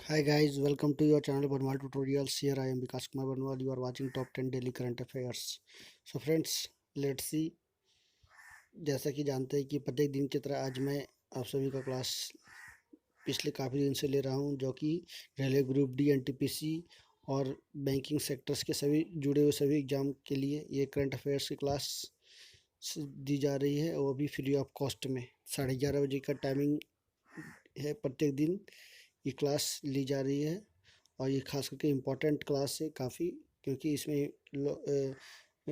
Hi guys, welcome to your channel Banwal Tutorials. Here I am Vikas Kumar Banwal. You are watching top 10 daily current affairs. So friends, let's see. जैसा कि जानते हैं कि प्रत्येक दिन की तरह आज मैं आप सभी का क्लास पिछले काफ़ी दिन से ले रहा हूं, जो कि रेलवे ग्रुप डी एनटीपीसी और बैंकिंग सेक्टर्स के सभी जुड़े हुए सभी एग्जाम के लिए ये करंट अफेयर्स की क्लास दी जा रही है, और भी फ्री ऑफ कॉस्ट में 11:30 बजे का टाइमिंग है। प्रत्येक दिन ये क्लास ली जा रही है और ये खास करके इम्पोर्टेंट क्लास है काफ़ी, क्योंकि इसमें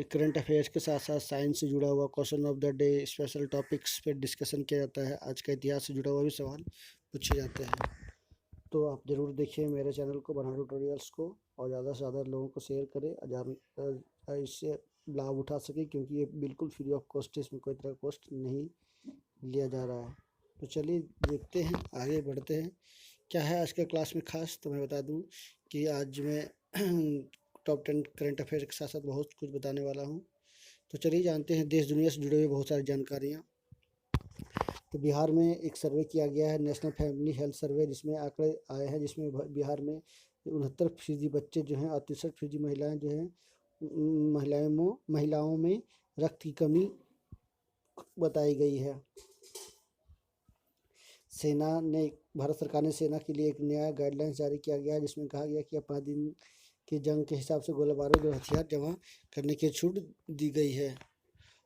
करंट अफेयर्स के साथ साथ साइंस से जुड़ा हुआ question of the day, special topics पे डिस्कशन किया जाता है। आज का इतिहास से जुड़ा हुआ भी सवाल पूछे जाते हैं। तो आप ज़रूर देखिए मेरे चैनल को, बना ट्यूटोरियल्स को, और ज़्यादा से ज़्यादा लोगों को शेयर करें, इससे लाभ उठा सके, क्योंकि ये बिल्कुल फ्री ऑफ कॉस्ट है। इसमें कोई तरह का कॉस्ट नहीं लिया जा रहा है। तो चलिए देखते हैं, आगे बढ़ते हैं। क्या है आज का क्लास में खास, तो मैं बता दूं कि आज मैं टॉप 10 करंट अफेयर के साथ साथ बहुत कुछ बताने वाला हूं। तो चलिए जानते हैं देश दुनिया से जुड़े हुए बहुत सारी जानकारियां। तो बिहार में एक सर्वे किया गया है, नेशनल फैमिली हेल्थ सर्वे, जिसमें आंकड़े आए हैं, जिसमें बिहार में 69% बच्चे जो हैं और 63% महिलाएं जो हैं, महिलाओं में रक्त की कमी बताई गई है। सेना ने भारत सरकार ने सेना के लिए एक नया गाइडलाइंस जारी किया गया है, जिसमें कहा गया कि 5 दिन की जंग के हिसाब से गोला बारूद और हथियार जमा करने की छूट दी गई है।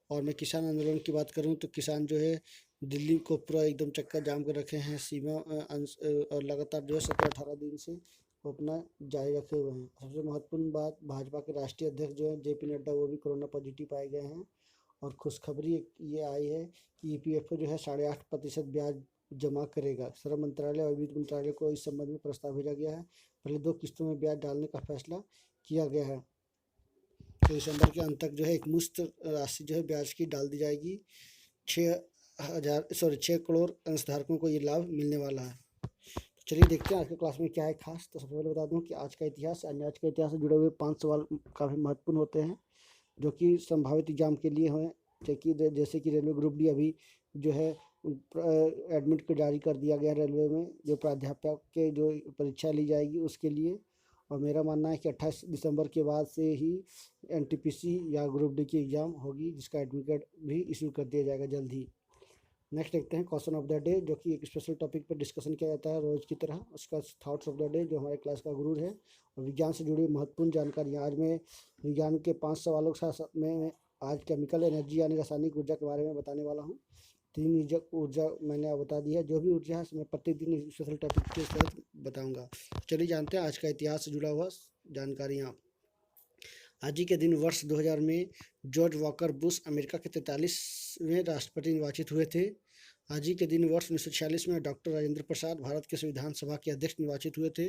और मैं किसान आंदोलन की बात करूं तो किसान जो है दिल्ली को पूरा एकदम चक्का जाम कर रखे हैं, सीमा और लगातार जो है 17-18 दिन से वो अपना जारी रखे हुए हैं। सबसे महत्वपूर्ण बात, भाजपा के राष्ट्रीय अध्यक्ष जो है जेपी नड्डा, वो भी कोरोना पॉजिटिव पाए गए हैं। और खुशखबरी ये आई है कि ईपीएफओ जो है 8.5% ब्याज जमा करेगा। श्रम मंत्रालय और वित्त मंत्रालय को इस संबंध में प्रस्ताव भेजा गया है। पहले 2 किस्तों में ब्याज डालने का फैसला किया गया है। तो दिसंबर के अंत तक जो है एक मुश्त राशि जो है ब्याज की डाल दी जाएगी। 6 करोड़ अंशधारकों को ये लाभ मिलने वाला है। तो चलिए देखते हैं आज के क्लास में क्या है खास। तो सबसे पहले बता दूं कि आज का इतिहास से जुड़े हुए 5 सवाल काफ़ी महत्वपूर्ण होते हैं, जो कि संभावित एग्जाम के लिए हैं। जैसे कि रेलवे ग्रुप डी अभी जो है एडमिट को जारी कर दिया गया रेलवे में, जो प्राध्यापक के जो परीक्षा ली जाएगी उसके लिए। और मेरा मानना है कि 28 दिसंबर के बाद से ही एनटीपीसी या ग्रुप डी की एग्ज़ाम होगी, जिसका एडमिट भी इशू कर दिया जाएगा जल्द ही। नेक्स्ट देखते हैं क्वेश्चन ऑफ द डे, जो कि एक स्पेशल टॉपिक पर डिस्कशन किया जाता है रोज़ की तरह। उसका थॉट्स ऑफ द डे, जो हमारे क्लास का गुरु है, और विज्ञान से जुड़ी महत्वपूर्ण जानकारियाँ। आज मैं विज्ञान के 5 सवालों के साथ में आज केमिकल एनर्जी यानी रासायनिक ऊर्जा के बारे में बताने वाला हूँ। 3 ऊर्जा मैंने आप बता दी है। जो भी ऊर्जा है मैं प्रत्येक दिन स्पेशल टॉपिक के साथ बताऊँगा। चलिए जानते हैं आज का इतिहास से जुड़ा हुआ जानकारियाँ। आज ही के दिन वर्ष 2000 में जॉर्ज वॉकर बुश अमेरिका के 43वें राष्ट्रपति निर्वाचित हुए थे। आज ही के दिन वर्ष 1946 में डॉक्टर राजेंद्र प्रसाद भारत के संविधान सभा के अध्यक्ष निर्वाचित हुए थे।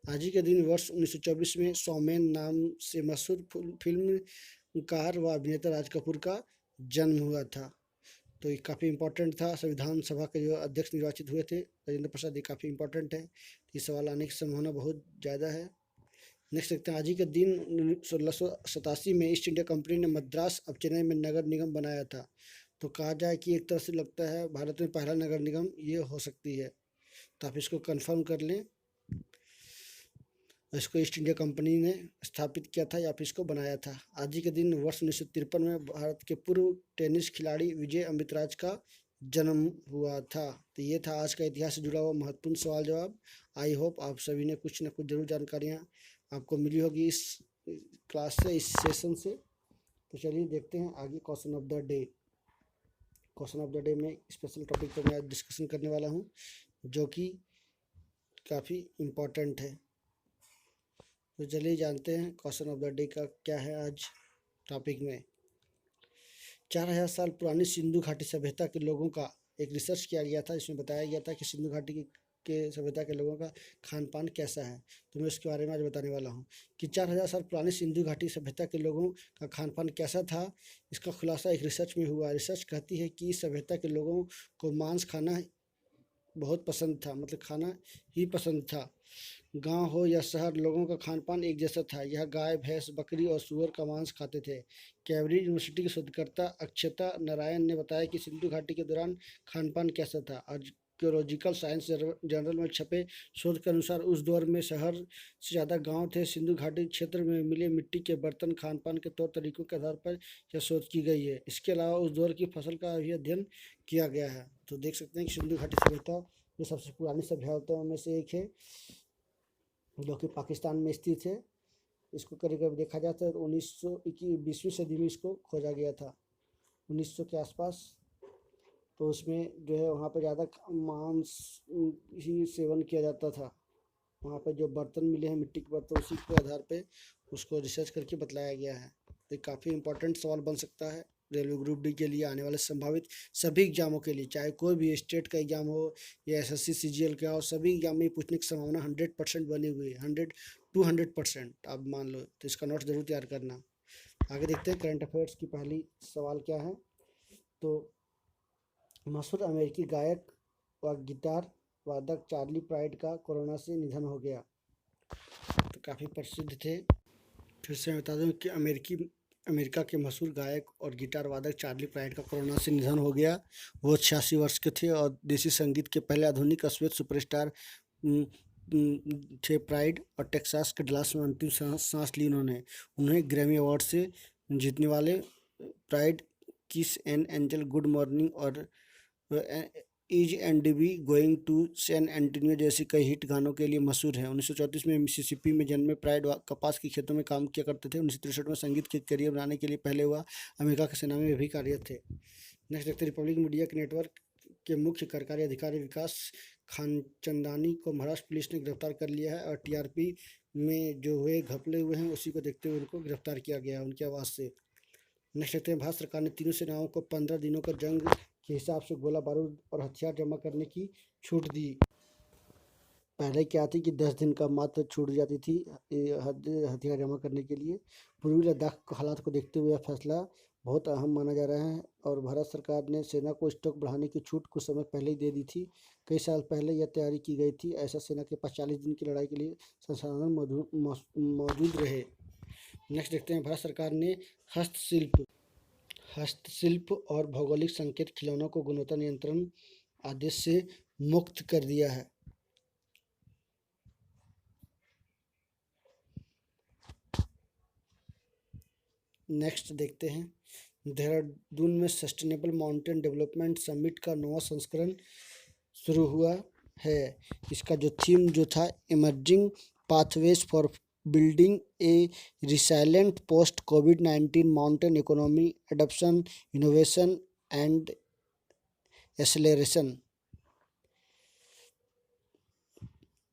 आज ही के दिन वर्ष 1924 में सौमेन नाम से मशहूर फिल्मकार व अभिनेता राज कपूर का जन्म हुआ था। तो ये काफ़ी इंपॉर्टेंट था। संविधान सभा के जो अध्यक्ष निर्वाचित हुए थे राजेंद्र प्रसाद, ये काफ़ी इंपॉर्टेंट है। ये सवाल आने की संभावना बहुत ज़्यादा है। नेक्स्ट देखते हैं आज ही के दिन 1687 में ईस्ट इंडिया कंपनी ने मद्रास अब चेन्नई में नगर निगम बनाया था। तो कहा जाए कि एक तरह से लगता है भारत में पहला नगर निगम ये हो सकती है। तो आप इसको कंफर्म कर लें, इसको ईस्ट इंडिया कंपनी ने स्थापित किया था या फिर इसको बनाया था। आज ही के दिन वर्ष 1953 में भारत के पूर्व टेनिस खिलाड़ी विजय अमृतराज का जन्म हुआ था। तो ये था आज का इतिहास से जुड़ा हुआ महत्वपूर्ण सवाल जवाब। आई होप आप सभी ने कुछ ना कुछ जरूर जानकारियाँ आपको मिली होगी इस क्लास से, इस सेशन से। तो चलिए देखते हैं आगे question of the day. Question of the day में स्पेशल टॉपिक पर मैं डिस्कशन करने वाला हूँ, जो कि काफ़ी इम्पोर्टेंट है। तो चलिए जानते हैं क्वेश्चन ऑफ द डे का क्या है आज टॉपिक में। 4000 साल पुरानी सिंधु घाटी सभ्यता के लोगों का एक रिसर्च किया गया था, जिसमें बताया गया था कि सिंधु घाटी के सभ्यता के लोगों का खान पान कैसा है। तो मैं उसके बारे में आज बताने वाला हूँ कि 4000 साल पुरानी सिंधु घाटी सभ्यता के लोगों का खान पान कैसा था। इसका खुलासा एक रिसर्च में हुआ। रिसर्च कहती है कि इस सभ्यता के लोगों को मांस खाना बहुत पसंद था, मतलब खाना ही पसंद था। गांव हो या शहर, लोगों का खान पान एक जैसा था। यह गाय, भैंस, बकरी और सूअर का मांस खाते थे। कैम्ब्रिज यूनिवर्सिटी के शोधकर्ता अक्षता नारायण ने बताया कि सिंधु घाटी के दौरान खान पान कैसा था। और आर्कियोलॉजिकल साइंस जर्नल में छपे शोध के अनुसार उस दौर में शहर से ज़्यादा गांव थे। सिंधु घाटी क्षेत्र में मिले मिट्टी के बर्तन खान पान के तौर तरीकों के आधार पर यह शोध की गई है। इसके अलावा उस दौर की फसल का भी अध्ययन किया गया है। तो देख सकते हैं कि सिंधु घाटी सभ्यता जो सबसे पुरानी सभ्यताओं में से एक है, जो कि पाकिस्तान में स्थित है। इसको करीब करीब देखा जाता है तो 20वीं सदी में इसको खोजा गया था, 1900 के आसपास। तो उसमें जो है वहाँ पर ज़्यादा मांस ही सेवन किया जाता था। वहाँ पर जो बर्तन मिले हैं मिट्टी के बर्तन, उसी के आधार पे उसको रिसर्च करके बतलाया गया है। तो काफ़ी इंपॉर्टेंट सवाल बन सकता है रेलवे ग्रुप डी के लिए आने वाले संभावित सभी एग्जामों के लिए, चाहे कोई भी स्टेट का एग्जाम हो या SSC CGL का हो, सभी एग्जाम में पूछने की संभावना 100% बनी हुई है, 100% आप मान लो। तो इसका नोट जरूर तैयार करना। आगे देखते हैं करंट अफेयर्स की पहली सवाल क्या है। तो मशहूर अमेरिकी गायक व गिटार वादक चार्ली प्राइड का कोरोना से निधन हो गया। तो काफ़ी प्रसिद्ध थे। फिर से मैं बता दूं कि अमेरिका के मशहूर गायक और गिटार वादक चार्ली प्राइड का कोरोना से निधन हो गया। वो 86 वर्ष के थे और देसी संगीत के पहले आधुनिक अश्वेत सुपरस्टार थे प्राइड, और टेक्सास के डलास में अंतिम सांस ली उन्होंने। उन्हें ग्रैमी अवार्ड से जीतने वाले Pride kiss an angel, good morning और इज एंड बी गोइंग टू सैन एंटोनियो जैसे कई हिट गानों के लिए मशहूर है। 1934 में मिसिसिपी में जन्मे प्राइड कपास की खेतों में काम किया करते थे। 1963 में संगीत के करियर बनाने के लिए पहले वह अमेरिका की सेना में भी कार्यरत थे। नेक्स्ट देखते हैं रिपब्लिक मीडिया के नेटवर्क के मुख्य कार्यकारी अधिकारी विकास खानचंदानी को महाराष्ट्र पुलिस ने गिरफ्तार कर लिया है, और TRP में जो हुए घपले हुए हैं उसी को देखते हुए उनको गिरफ्तार किया गया है उनके आवाज़ से। नेक्स्ट देखते हैं भारत सरकार ने तीनों सेनाओं को 15 दिनों का जंग के हिसाब से गोला बारूद और हथियार जमा करने की छूट दी। पहले क्या थी कि 10 दिन का मात्र छूट जाती थी हथियार जमा करने के लिए। पूर्वी लद्दाख के हालात को देखते हुए यह फैसला बहुत अहम माना जा रहा है, और भारत सरकार ने सेना को स्टॉक बढ़ाने की छूट कुछ समय पहले ही दे दी थी। कई साल पहले यह तैयारी की गई थी। ऐसा सेना के पास 40 दिन की लड़ाई के लिए संसाधन मौजूद रहे। नेक्स्ट देखते हैं भारत सरकार ने हस्तशिल्प और भौगोलिक संकेत खिलौनों को गुणवत्ता नियंत्रण आदेश से मुक्त कर दिया है। नेक्स्ट देखते हैं देहरादून में सस्टेनेबल माउंटेन डेवलपमेंट समिट का 9वां संस्करण शुरू हुआ है। इसका जो थीम जो था emerging pathways for building A resilient post covid mountain economy, adoption, innovation and acceleration.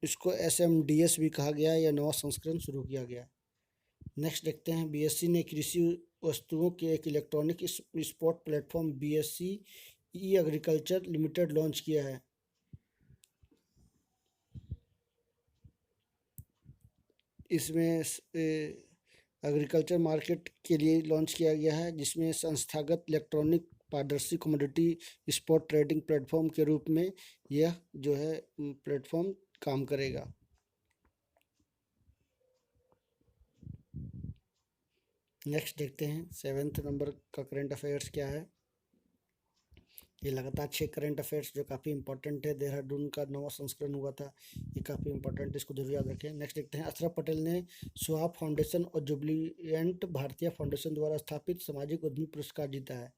इसको SMDS भी कहा गया है। यह 9वां संस्करण शुरू किया गया। नेक्स्ट देखते हैं BSE ने कृषि वस्तुओं के एक electronic spot platform BSE e agriculture limited launch किया है। इसमें एग्रीकल्चर मार्केट के लिए लॉन्च किया गया है, जिसमें संस्थागत इलेक्ट्रॉनिक पारदर्शी कमोडिटी स्पॉट ट्रेडिंग प्लेटफॉर्म के रूप में यह जो है प्लेटफॉर्म काम करेगा। नेक्स्ट देखते हैं 7th नंबर का करंट अफेयर्स क्या है। ये लगातार 6 करंट अफेयर्स जो काफ़ी इंपॉर्टेंट है। देहरादून का 9वां संस्करण हुआ था, ये काफ़ी इंपॉर्टेंट, इसको जरूर याद रखें। नेक्स्ट देखते हैं अशरफ पटेल ने स्वाब फाउंडेशन और जुबलिएंट भारतीय फाउंडेशन द्वारा स्थापित सामाजिक उद्यमी पुरस्कार जीता है।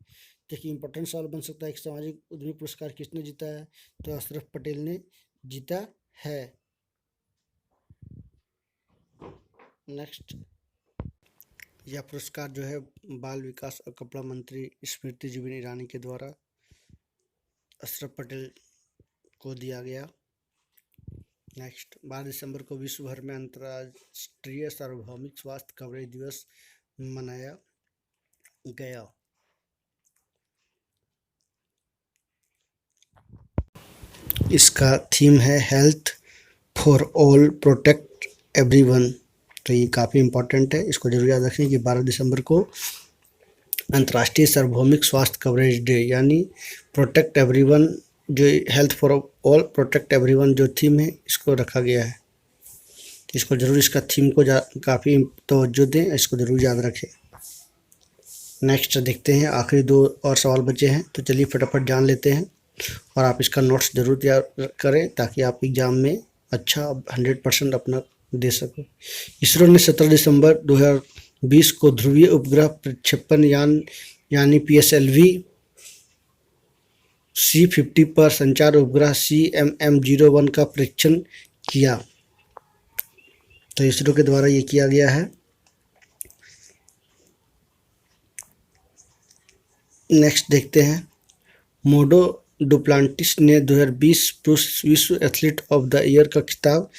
देखिए इंपॉर्टेंट सवाल बन सकता है कि सामाजिक उद्यमी पुरस्कार किसने जीता है, तो अशरफ पटेल ने जीता है। नेक्स्ट यह पुरस्कार जो है बाल विकास और कपड़ा मंत्री स्मृति जुबिन ईरानी के द्वारा अशरफ पटेल को दिया गया। नेक्स्ट 12 दिसंबर को विश्व भर में अंतर्राष्ट्रीय सार्वभौमिक स्वास्थ्य कवरेज दिवस मनाया गया। इसका थीम है health for all protect everyone. तो ये काफ़ी इम्पोर्टेंट है, इसको जरूर याद रखें कि 12 दिसंबर को अंतर्राष्ट्रीय सार्वभौमिक स्वास्थ्य कवरेज डे यानी प्रोटेक्ट एवरीवन, जो health for all protect everyone जो थीम है इसको रखा गया है। इसको जरूर इसका थीम को काफ़ी तवज्जो दें, इसको जरूर याद रखें। नेक्स्ट देखते हैं आखिरी 2 और सवाल बचे हैं, तो चलिए फटाफट जान लेते हैं। और आप इसका नोट्स ज़रूर तैयार करें ताकि आप एग्ज़ाम में अच्छा 100% अपना दे सकें। इसरो ने 17 दिसंबर 2020 को ध्रुवीय उपग्रह प्रक्षेपण यान यानी PSLV C-50 पर संचार उपग्रह CMM-01 का परीक्षण किया। तो इसरो के द्वारा ये किया गया है। नेक्स्ट देखते हैं, मोडो डुप्लांटिस ने 2020 पुरुष विश्व एथलीट ऑफ द ईयर का खिताब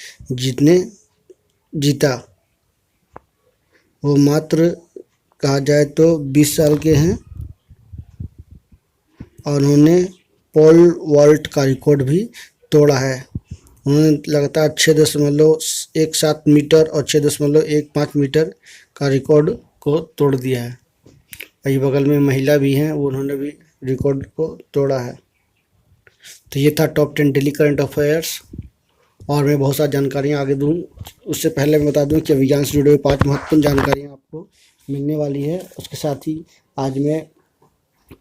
जीता। वो मात्र कहा जाए तो 20 साल के हैं और उन्होंने पोल वॉल्ट का रिकॉर्ड भी तोड़ा है। उन्होंने लगातार 6.17 मीटर और 6.15 मीटर का रिकॉर्ड को तोड़ दिया है। वही बगल में महिला भी हैं, वो उन्होंने भी रिकॉर्ड को तोड़ा है। तो ये था टॉप 10 डेली करंट अफेयर्स। और मैं बहुत सारी जानकारियाँ आगे दूँ उससे पहले मैं बता दूँ कि विज्ञान से जुड़े हुए 5 महत्वपूर्ण जानकारियाँ आपको मिलने वाली है। उसके साथ ही आज मैं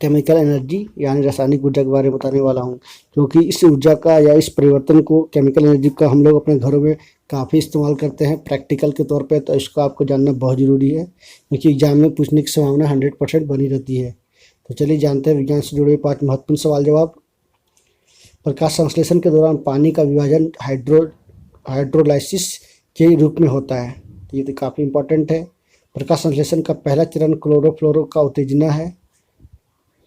केमिकल एनर्जी यानी रासायनिक ऊर्जा के बारे में बताने वाला हूँ, क्योंकि इस ऊर्जा का या इस परिवर्तन को केमिकल एनर्जी का हम लोग अपने घरों में काफ़ी इस्तेमाल करते हैं प्रैक्टिकल के तौर पे। तो इसको आपको जानना बहुत ज़रूरी है, क्योंकि एग्जाम में पूछने की संभावना 100% बनी रहती है। तो चलिए जानते हैं विज्ञान से जुड़े हुए 5 महत्वपूर्ण सवाल जवाब। प्रकाश संश्लेषण के दौरान पानी का विभाजन हाइड्रोलाइसिस के रूप में होता है। तो ये तो काफ़ी इंपॉर्टेंट है। प्रकाश संश्लेषण का पहला चरण क्लोरोफ्लोरो का उत्तेजना है।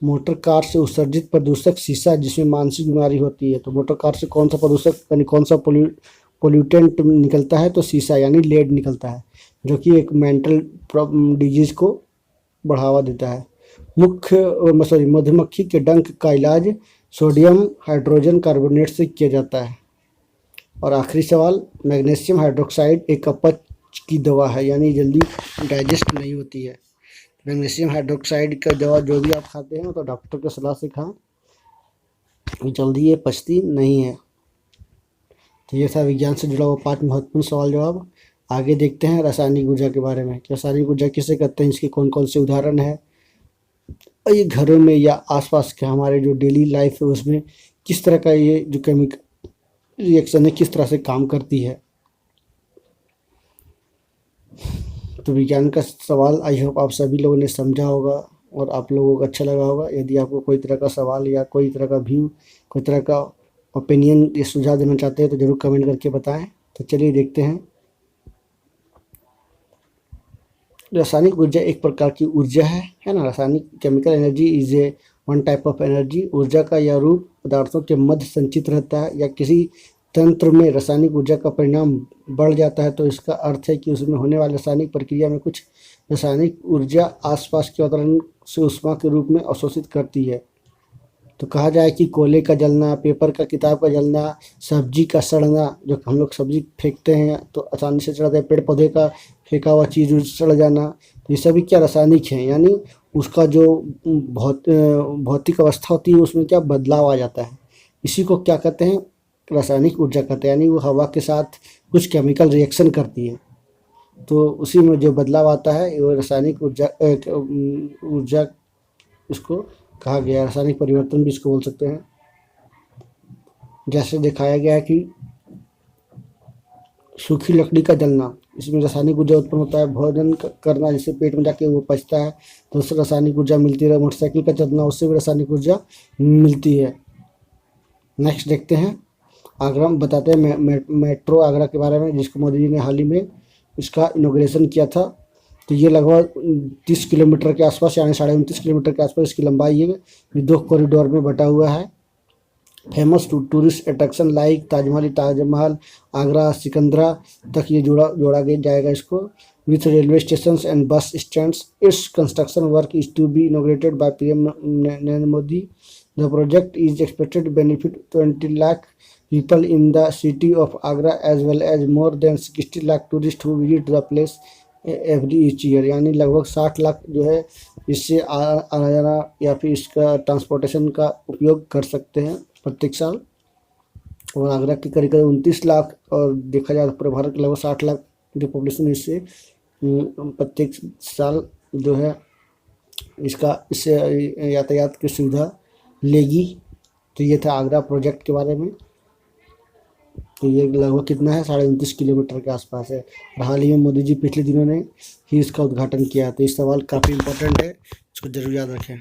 मोटर कार से उत्सर्जित प्रदूषक सीसा जिसमें मानसिक बीमारी होती है। तो मोटर कार से कौन सा प्रदूषक यानी कौन सा पोल्यूटेंट निकलता है? तो सीसा यानी लेड निकलता है, जो कि एक मेंटल डिजीज को बढ़ावा देता है। मधुमक्खी के डंक का इलाज सोडियम हाइड्रोजन कार्बोनेट से किया जाता है। और आखिरी सवाल, मैग्नीशियम हाइड्रोक्साइड एक अपच की दवा है, यानी जल्दी डाइजेस्ट नहीं होती है। मैग्नीशियम हाइड्रोक्साइड का दवा जो भी आप खाते हैं तो डॉक्टर की सलाह से खाएं, जल्दी ये पचती नहीं है। तो ये था विज्ञान से जुड़ा हुआ 5 महत्वपूर्ण सवाल जवाब। आगे देखते हैं रासायनिक ऊर्जा के बारे में। रासायनिक ऊर्जा किसे कहते हैं, इसके कौन कौन से उदाहरण है, और ये घरों में या आसपास के हमारे जो डेली लाइफ है उसमें किस तरह का ये जो केमिकल रिएक्शन है किस तरह से काम करती है। तो विज्ञान का सवाल आई होप आप सभी लोगों ने समझा होगा और आप लोगों को अच्छा लगा होगा। यदि आपको कोई तरह का सवाल या कोई तरह का व्यू, कोई तरह का ओपिनियन या सुझाव देना चाहते हैं तो ज़रूर कमेंट करके बताएं। तो चलिए देखते हैं। रासायनिक ऊर्जा एक प्रकार की ऊर्जा है ना। रासायनिक chemical energy is a one type of energy. ऊर्जा का यह रूप पदार्थों के मध्य संचित रहता है या किसी तंत्र में रासायनिक ऊर्जा का परिणाम बढ़ जाता है तो इसका अर्थ है कि उसमें होने वाली रासायनिक प्रक्रिया में कुछ रासायनिक ऊर्जा आसपास के वातावरण से ऊष्मा के रूप में अवशोषित करती है। तो कहा जाए कि कोयले का जलना, पेपर का, किताब का जलना, सब्जी का सड़ना, जो हम लोग सब्जी फेंकते हैं तो आसानी से सड़ जाता है, पेड़ पौधे का फेंका हुआ चीज़ सड़ जाना, तो ये सभी क्या रासायनिक हैं, यानी उसका जो भौतिक अवस्था होती है उसमें क्या बदलाव आ जाता है। इसी को क्या कहते हैं, रासायनिक ऊर्जा कहते हैं। यानी वो हवा के साथ कुछ केमिकल रिएक्शन करती है तो उसी में जो बदलाव आता है वो रासायनिक ऊर्जा इसको कहा गया है। रासायनिक परिवर्तन भी इसको बोल सकते हैं। जैसे दिखाया गया है कि सूखी लकड़ी का जलना, इसमें रासायनिक ऊर्जा उत्पन्न होता है। भोजन करना, जिससे पेट में जाके वो पचता है तो उससे रासायनिक ऊर्जा मिलती है। मोटरसाइकिल का चलना, उससे भी रासायनिक ऊर्जा मिलती है। नेक्स्ट देखते हैं, आगरा में बताते हैं मेट्रो आगरा के बारे में, जिसको मोदी जी ने हाल ही में इसका इनॉग्रेशन किया था। तो ये लगभग 30 किलोमीटर के आसपास यानी 29.5 किलोमीटर के आसपास इसकी लंबाई है। ये 2 कॉरिडोर में बटा हुआ है। Famous tourist attraction like Taj Mahal, Agra, Sikandra तक ये जोड़ा जाएगा इसको with railway station and bus stands. Its construction work is to be inaugurated by PM Narendra Modi. The project is expected to benefit 20 lakh people in the city of Agra as well as more than 60 lakh tourists who visit the place every each year। यानी लगभग 60 लाख जो है इससे आना जाना या फिर इसका ट्रांसपोर्टेशन का उपयोग कर सकते हैं प्रत्येक साल। और आगरा की करीब 29 लाख और देखा जाए तो पूरे भारत के लगभग 60 लाख की पॉपुलेशन इससे प्रत्येक साल जो है इससे यातायात की सुविधा लेगी। तो ये था आगरा प्रोजेक्ट के बारे में। तो ये लगभग कितना है, 29.5 किलोमीटर के आसपास है। और हाल ही में मोदी जी पिछले दिनों ने ही इसका उद्घाटन किया। तो ये सवाल काफ़ी इंपॉर्टेंट है, इसको जरूर याद रखें।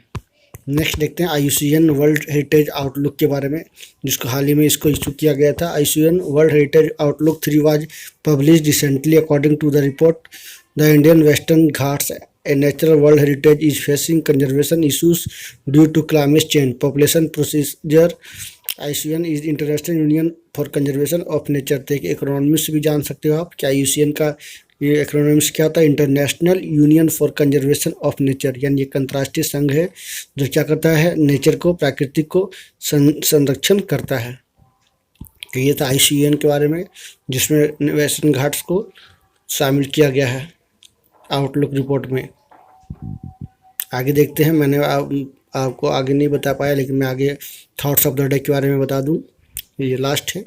नेक्स्ट देखते हैं IUCN वर्ल्ड हेरिटेज आउटलुक के बारे में, जिसको हाल ही में इसको इशू किया गया था। IUCN world heritage outlook 3 was published recently. According to the report, the Indian Western Ghats a natural world heritage is facing conservation issues due to climate change, population procedure. IUCN is international union for conservation of nature. तो एक acronym से भी जान सकते हो आप क्या IUCN का ये एक्रोनिम्स क्या होता है, international union for conservation of nature, यानी एक अंतर्राष्ट्रीय संघ है जो क्या करता है, नेचर को, प्राकृतिक को संरक्षण करता है। तो ये था IUCN के बारे में, जिसमें वेस्टर्न घाट्स को शामिल किया गया है आउटलुक रिपोर्ट में। आगे देखते हैं। मैंने आपको आगे नहीं बता पाया, लेकिन मैं आगे थॉट्स ऑफ द डे के बारे में बता दूं। ये लास्ट है।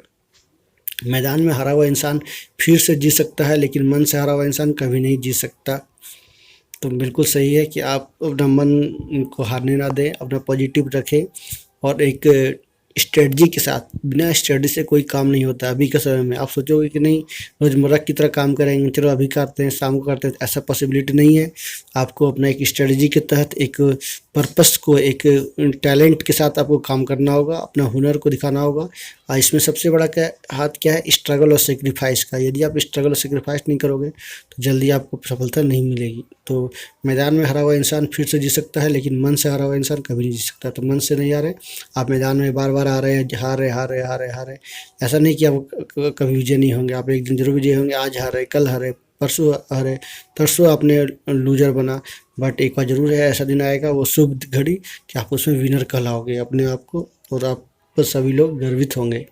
मैदान में हारा हुआ इंसान फिर से जी सकता है, लेकिन मन से हारा हुआ इंसान कभी नहीं जी सकता। तो बिल्कुल सही है कि आप अपना मन को हारने ना दें, अपना पॉजिटिव रखें और एक स्ट्रेटजी के साथ। बिना स्ट्रेटजी से कोई काम नहीं होता। अभी के समय में आप सोचोगे कि नहीं रोज़मर्रा की तरह काम करेंगे, चलो अभी करते हैं, शाम को करते हैं, ऐसा पॉसिबिलिटी नहीं है। आपको अपना एक स्ट्रेटजी के तहत, एक पर्पस को, एक टैलेंट के साथ आपको काम करना होगा, अपना हुनर को दिखाना होगा। और इसमें सबसे बड़ा हाथ क्या है, स्ट्रगल और सेक्रीफाइस का। यदि आप स्ट्रगल और सेक्रीफाइस नहीं करोगे तो जल्दी आपको सफलता नहीं मिलेगी। तो मैदान में हारा हुआ इंसान फिर से जी सकता है, लेकिन मन से हारा हुआ इंसान कभी नहीं जी सकता। तो मन से नहीं हारे, आप मैदान में बार बार आ रहे हैं, हारे। ऐसा नहीं कि आप कभी विजय नहीं होंगे, आप एक दिन जरूर विजय होंगे। आज हारे, कल हारे, परसों हारे, तरसों आपने लूजर बना, बट एक बार जरूर है ऐसा दिन आएगा, वो शुभ घड़ी, कि आप उसमें विनर कहलाओगे अपने आप को, और आप पर सभी लोग गर्वित होंगे।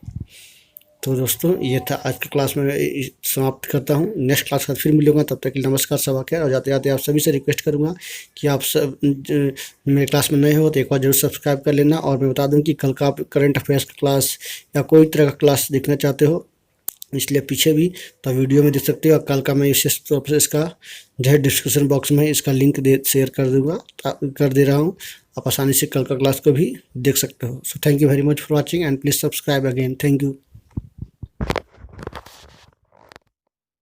तो दोस्तों ये था आज की क्लास में, मैं समाप्त करता हूँ। नेक्स्ट क्लास का फिर मिलूंगा, तब तक के लिए नमस्कार, सबा खैर। और जाते जाते आप सभी से रिक्वेस्ट करूँगा कि आप सब मेरे क्लास में नए हो तो एक बार जरूर सब्सक्राइब कर लेना। और मैं बता दूँ कि कल का आप करंट अफेयर्स का क्लास या कोई तरह का क्लास देखना चाहते हो, इसलिए पीछे भी तो वीडियो में देख सकते हो। कल का मैं विशेष तौर से इसका जो है डिस्क्रिप्शन बॉक्स में इसका लिंक शेयर कर दे रहा हूँ। आप आसानी से कल का क्लास को भी देख सकते हो। So thank you very much for watching and please subscribe again. Thank you.